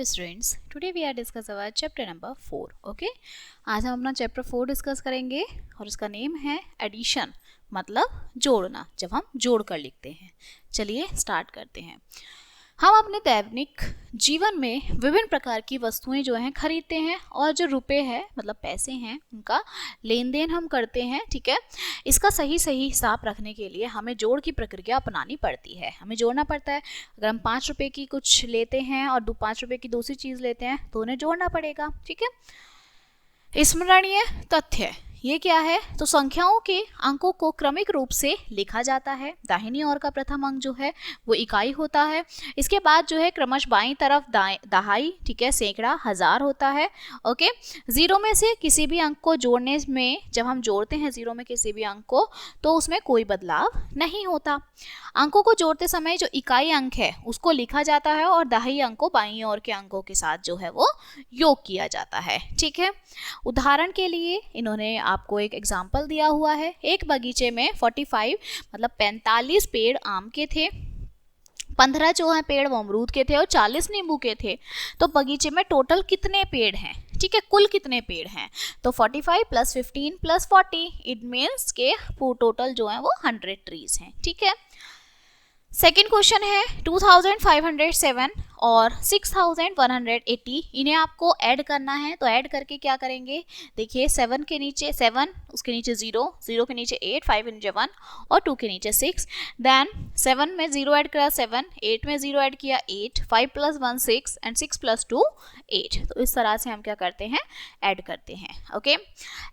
Hello students, today we are discuss our chapter number 4. Okay आज हम अपना chapter 4 discuss करेंगे और उसका नेम है एडिशन, मतलब जोड़ना, जब हम जोड़ कर लिखते हैं। चलिए स्टार्ट करते हैं। हम अपने दैनिक जीवन में विभिन्न प्रकार की वस्तुएं जो हैं खरीदते हैं और जो रुपए है मतलब पैसे हैं उनका लेन देन हम करते हैं। ठीक है, इसका सही हिसाब रखने के लिए हमें जोड़ की प्रक्रिया अपनानी पड़ती है, हमें जोड़ना पड़ता है। अगर हम 5 रुपए की कुछ लेते हैं और 5 रुपए की दूसरी चीज़ लेते हैं तो उन्हें जोड़ना पड़ेगा। ठीक है, स्मरणीय तथ्य ये क्या है, तो संख्याओं के अंकों को क्रमिक रूप से लिखा जाता है। दाहिनी ओर का प्रथम अंक जो है वो इकाई होता है, इसके बाद जो है क्रमश बाईं तरफ दहाई, ठीक है, सैकड़ा, हजार होता है। ओके, जीरो में से किसी भी अंक को जोड़ने में, जब हम जोड़ते हैं जीरो में किसी भी अंक को, तो उसमें कोई बदलाव नहीं होता। अंकों को जोड़ते समय जो इकाई अंक है उसको लिखा जाता है और दहाई अंक को बाईं ओर के अंकों के साथ जो है वो योग किया जाता है। ठीक है, उदाहरण के लिए इन्होंने आपको एक एग्जाम्पल दिया हुआ है। एक बगीचे में 45 मतलब 45 पेड़ आम के थे, 15 जो है पेड़ वो अमरूद के थे और 40 नींबू के थे। तो बगीचे में टोटल कितने पेड़ हैं? ठीक है, कुल कितने पेड़ हैं? तो 45 + 15 + 40, इट मीन्स के टोटल जो है वो 100 ट्रीज हैं। ठीक है, सेकेंड क्वेश्चन है 2507 और 6180, इन्हें आपको ऐड करना है। तो ऐड करके क्या करेंगे, देखिए 7 के नीचे 7, उसके नीचे 0, 0 के नीचे 8, 5 के नीचे 1 और 2 के नीचे 6। देन 7 में 0 ऐड करा 7, 8 में 0 ऐड किया 8, 5 + 1 6 एंड 6 + 2 8। तो इस तरह से हम क्या करते हैं, ऐड करते हैं। ओके,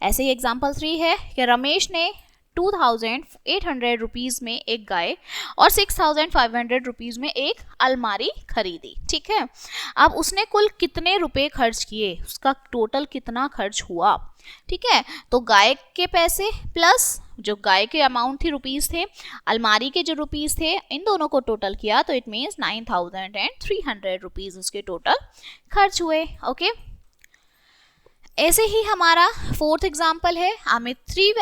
ऐसे ही एग्जाम्पल 3 है कि रमेश ने 2800 रुपीज में एक गाय और 6500 रुपीज में एक अलमारी खरीदी। ठीक है, अब उसने कुल कितने रुपए खर्च किए, उसका टोटल कितना खर्च हुआ? ठीक है, तो गाय के पैसे प्लस जो गाय के अमाउंट थी रुपीज थे, अलमारी के जो रुपीज थे, इन दोनों को टोटल किया तो इट मीन्स 9300 रुपीज उसके टोटल खर्च हुए। ओके, ऐसे ही हमारा फोर्थ एग्जाम्पल है। हमें 3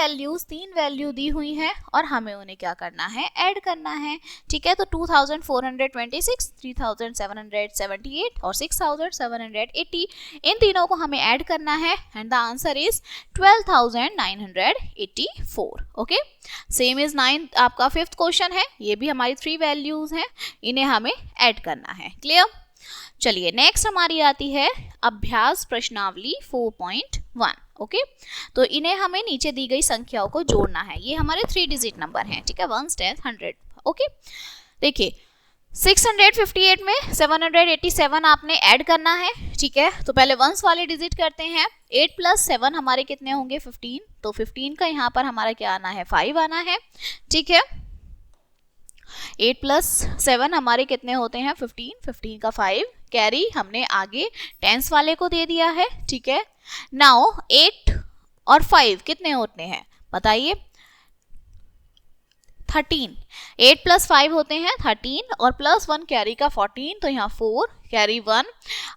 वैल्यू दी हुई हैं और हमें उन्हें क्या करना है, ऐड करना है। ठीक है, तो 2426, 3778 और 6780, इन तीनों को हमें ऐड करना है and the answer is 12984। Okay, same is 9 आपका फिफ्थ क्वेश्चन है, ये भी हमारी 3 वैल्यूज हैं, इन्हें हमें ऐड करना है। क्लियर? चलिए नेक्स्ट हमारी आती है अभ्यास प्रश्नावली 4.1। ओके, तो इन्हें हमें नीचे दी गई संख्याओं को जोड़ना है। ये हमारे 3 डिजिट नंबर हैं। ठीक है, 1, 10, 100। ओके, देखिए 658 में 787 आपने ऐड करना है। ठीक है, तो पहले वंस वाले डिजिट करते हैं। 8 + 7 हमारे कितने होंगे, 15। तो 15 का यहाँ पर हमारा क्या आना है, 5 आना है। ठीक है, 8 + 7 हमारे कितने होते हैं, 15, 15 का 5, कैरी हमने आगे टेंस वाले को दे दिया है। ठीक है, नाउ 8 और 5 कितने होते हैं बताइए, 13। 8 + 5 होते हैं 13 और +1 कैरी का 14, तो यहाँ 4 कैरी 1।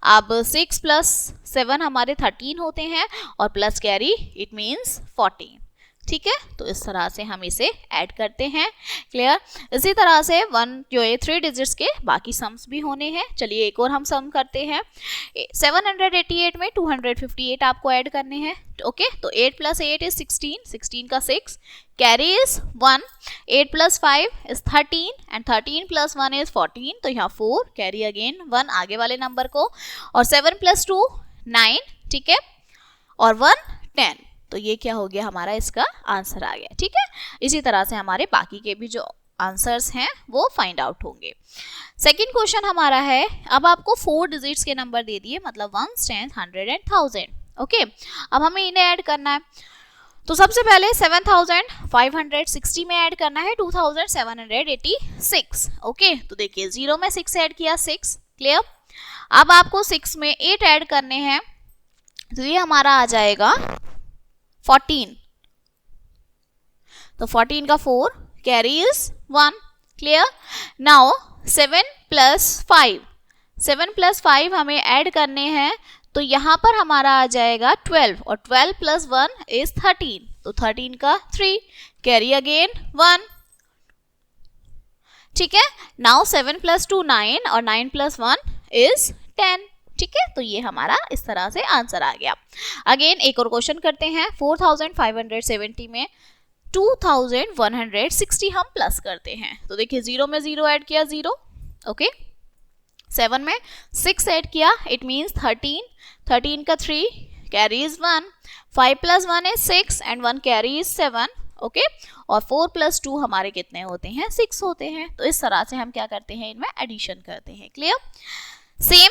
अब 6 + 7 हमारे 13 होते हैं और प्लस कैरी, इट मीन्स 14। ठीक है, तो इस तरह से हम इसे ऐड करते हैं। क्लियर? इसी तरह से 1 जो है 3 डिजिट्स के बाकी सम्स भी होने हैं। चलिए एक और हम सम करते हैं। 788 में 258 आपको ऐड करने हैं। ओके, तो 8 + 8 इज 16, 16 का 6, carry is 1, 8 + 5 is 13 and 13 + 1 is 14, तो यहाँ 4 कैरी अगेन 1 आगे वाले नंबर को, और 7 + 2 9, ठीक है, और 1 10। तो ये क्या हो गया, हमारा इसका आंसर आ गया। ठीक है, इसी तरह से हमारे बाकी के भी जो आंसर्स हैं वो फाइंड आउट होंगे। सेकंड क्वेश्चन हमारा है, अब आपको 4 डिजिट्स के नंबर दे दिए, मतलब 1, 10, 100 एंड 1000। ओके, अब हमें इन्हें ऐड करना है। तो सबसे पहले 7560 में ऐड करना है 2786। ओके, तो देखिए 0 में 6 ऐड किया 6। क्लियर? अब आपको 6 में 8 ऐड करने हैं, तो ये हमारा आ जाएगा 14। तो 14 का 4 कैरी इज 1। क्लियर? नाउ 7 + 5, 7 + 5 हमें ऐड करने हैं, तो यहां पर हमारा आ जाएगा 12 और 12 + 1 इज 13, तो 13 का 3 कैरी अगेन 1। ठीक है, नाउ 7 + 2 9 और 9 + 1 इज 10। ठीक है, तो ये हमारा इस तरह से आंसर आ गया। अगेन एक और क्वेश्चन करते हैं। 4570 में 2160 हम प्लस करते हैं। तो देखिए 0 में 0 ऐड किया 0, ओके। 7 में 6 ऐड किया, इट मीन्स 13, 13 का 3 carries 1, 5 plus 1 is 6 and 1 carry is 7, okay. और 4 प्लस 2 हमारे कितने होते हैं, 6 होते हैं। तो इस तरह से हम क्या करते हैं, इनमें एडिशन करते हैं। क्लियर? सेम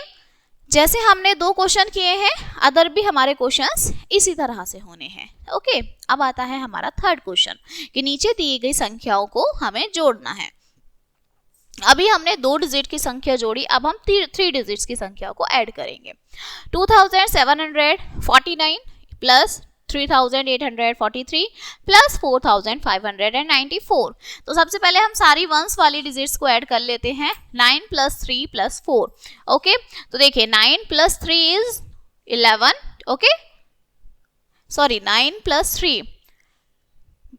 जैसे हमने 2 क्वेश्चन किए हैं, अदर भी हमारे क्वेश्चंस इसी तरह से होने हैं, ओके। अब आता है हमारा थर्ड क्वेश्चन कि नीचे दी गई संख्याओं को हमें जोड़ना है। अभी हमने 2 डिजिट की संख्या जोड़ी, अब हम 3 डिजिट्स की संख्या को ऐड करेंगे। 2749 प्लस 3843 प्लस 4594। तो सबसे पहले हम सारी वंस वाली डिजिट्स को ऐड कर लेते हैं। 9 प्लस 3 प्लस 4, ओके। तो देखिए 9 plus 3 is 11, okay. Sorry 9 plus 3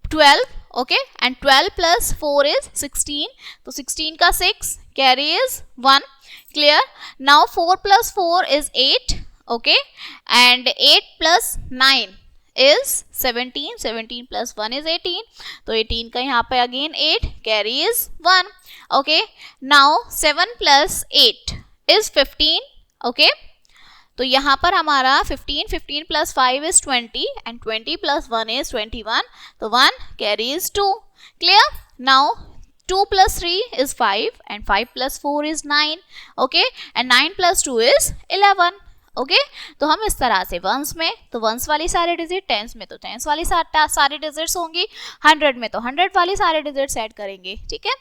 12, okay, and 12 plus 4 is 16। तो 16 का 6 carry is 1। Clear? Now 4 plus 4 is 8, okay, and 8 plus 9 is 17, 17 plus 1 is 18। तो 18 का यहाँ पे again 8 carry is 1, okay. Now 7 plus 8 is 15, okay. तो यहाँ पर हमारा 15 plus 5 is 20 and 20 plus 1 is 21। तो 1 carry is 2। Clear? Now 2 plus 3 is 5 and 5 plus 4 is 9, okay, and 9 plus 2 is 11, okay. तो हम इस तरह से वंस में तो वंस वाली सारे डिजिट, टेंस में तो टेंस वाली सारी डिजिट्स होंगी, 100 में तो 100 वाली सारे डिजिट्स ऐड करेंगे, ठीक है।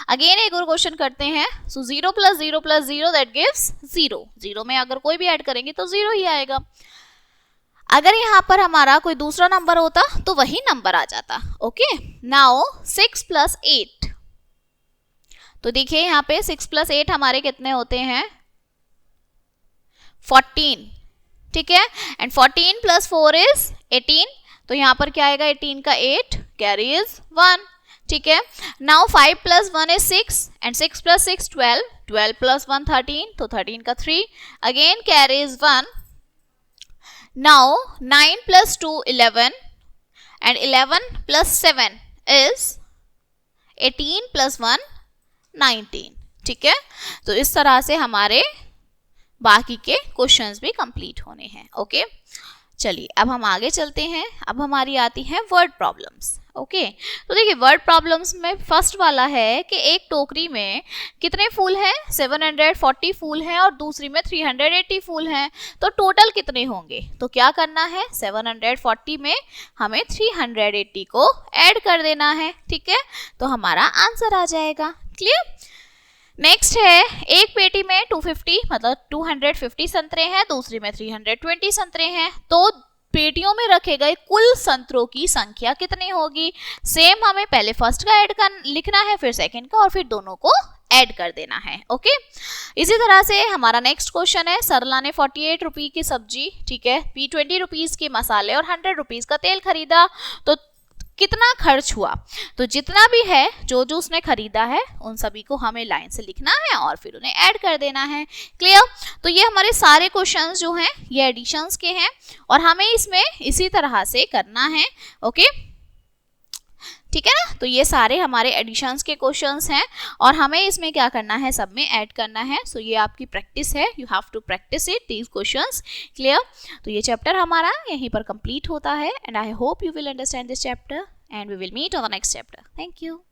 अगेन एक और क्वेश्चन करते हैं। सो 0 प्लस 0 प्लस 0 दैट गिव्स 0। 0 में अगर कोई भी ऐड करेंगे तो 0 ही आएगा। अगर यहाँ पर हमारा कोई दूसरा नंबर होता तो वही नंबर आ जाता, ओके। नाउ 6 प्लस 8, तो देखिए यहाँ पे 6 प्लस 8 हमारे कितने होते हैं, 14, ठीक है, एंड 14 प्लस 4 इज 18। तो यहाँ पर क्या आएगा, 18 का 8 कैरी इज 1, ठीक है। Now 5 plus 1 is 6 and 6 plus 6 12, 12 plus 1 13, तो 13 का 3 again carry is 1। Now 9 plus 2 11 and 11 plus 7 is 18 plus 1 19, ठीक है। तो इस तरह से हमारे बाकी के क्वेश्चंस भी कंप्लीट होने हैं, ओके। चलिए अब हम आगे चलते हैं। अब हमारी आती है वर्ड प्रॉब्लम्स, ओके। तो देखिए वर्ड प्रॉब्लम्स में फर्स्ट वाला है कि एक टोकरी में कितने फूल हैं, 740 फूल हैं और दूसरी में 380 फूल हैं। तो टोटल कितने होंगे? तो क्या करना है, 740 में हमें 380 को ऐड कर देना है, ठीक है। तो हमारा आंसर आ जाएगा। क्लियर? नेक्स्ट है, एक पेटी में 250 मतलब 250 संतरे हैं, दूसरी में 320 संतरे हैं। तो पेटियों में रखे गए कुल संतरों की संख्या कितनी होगी? सेम हमें पहले फर्स्ट का ऐड कर लिखना है, फिर सेकंड का और फिर दोनों को ऐड कर देना है, ओके। इसी तरह से हमारा नेक्स्ट क्वेश्चन है, सरला ने 48 रुपये की सब्जी, ठीक है, 20 रुपीज के मसाले और 100 रुपीज का तेल खरीदा। तो कितना खर्च हुआ? तो जितना भी है जो उसने खरीदा है उन सभी को हमें लाइन से लिखना है और फिर उन्हें ऐड कर देना है। क्लियर? तो ये हमारे सारे क्वेश्चंस जो हैं ये एडिशंस के हैं और हमें इसमें इसी तरह से करना है, ओके, ठीक है ना। तो ये सारे हमारे एडिशंस के क्वेश्चंस हैं और हमें इसमें क्या करना है, सब में ऐड करना है। सो ये आपकी प्रैक्टिस है, you have to practice it these questions. Clear? तो ये चैप्टर हमारा यहीं पर कंप्लीट होता है and I hope you will understand this chapter and we will meet on the next chapter. Thank you.